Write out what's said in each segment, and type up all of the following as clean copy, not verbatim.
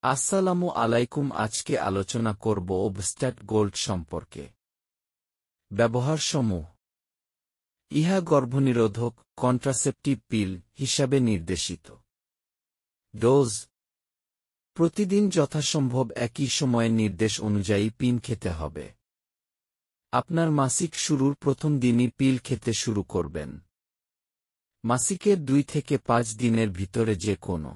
আসসালামু আলাইকুম। আজকে আলোচনা করব ওবস্ট্যাট গোল্ড সম্পর্কে। ব্যবহারসমূহ। ইহা গর্ভনিরোধক কন্ট্রাসেপটিভ পিল হিসাবে নির্দেশিত। ডোজ। প্রতিদিন যথাসম্ভব একই সময়ের নির্দেশ অনুযায়ী পিল খেতে হবে। আপনার মাসিক শুরুর প্রথম দিনই পিল খেতে শুরু করবেন। মাসিকের 2 থেকে 5 দিনের ভিতরে যে কোনো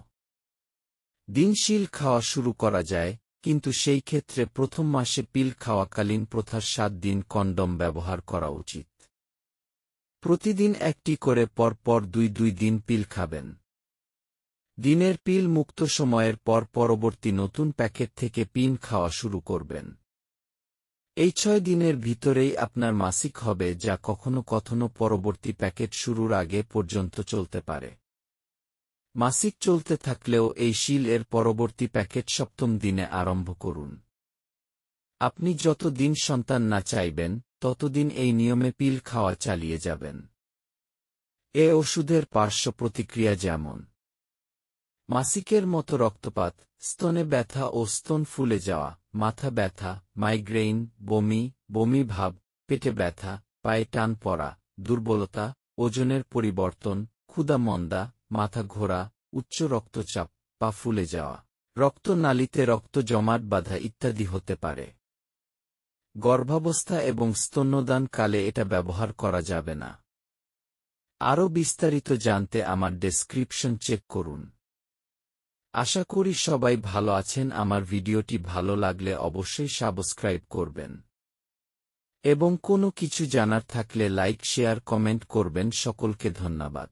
দিন শিল খাওয়া শুরু করা যায়, কিন্তু সেই ক্ষেত্রে প্রথম মাসে পিল খাওয়াকালীন প্রথার 7 দিন কন্ডম ব্যবহার করা উচিত। প্রতিদিন একটি করে পরপর 2 দিন পিল খাবেন। দিনের পিল মুক্ত সময়ের পর পরবর্তী নতুন প্যাকেট থেকে পিল খাওয়া শুরু করবেন। এই 6 দিনের ভিতরেই আপনার মাসিক হবে, যা কখনো কখনো পরবর্তী প্যাকেট শুরুর আগে পর্যন্ত চলতে পারে। মাসিক চলতে থাকলেও এই শিল এর পরবর্তী প্যাকেট 7ম দিনে আরম্ভ করুন। আপনি যত দিন সন্তান না চাইবেন, ততদিন এই নিয়মে পিল খাওয়া চালিয়ে যাবেন। এ ওষুধের পার্শ্ব প্রতিক্রিয়া যেমন মাসিকের মতো রক্তপাত, স্তনে ব্যথা ও স্তন ফুলে যাওয়া, মাথা ব্যথা, মাইগ্রেইন, বমি ভাব, পেটে ব্যথা, পায়ে টান পড়া, দুর্বলতা, ওজনের পরিবর্তন, ক্ষুধা-মন্দা, মাথা ঘোরা, উচ্চ রক্তচাপ, পা ফুলে যাওয়া, রক্তনালীতে রক্ত জমাট বাঁধা ইত্যাদি হতে পারে। গর্ভাবস্থা এবং স্তন্যদান কালে এটা ব্যবহার করা যাবে না। আরও বিস্তারিত জানতে আমার ডেসক্রিপশন চেক করুন। আশা করি সবাই ভালো আছেন। আমার ভিডিওটি ভালো লাগলে অবশ্যই সাবস্ক্রাইব করবেন এবং কোনো কিছু জানার থাকলে লাইক, শেয়ার, কমেন্ট করবেন। সকলকে ধন্যবাদ।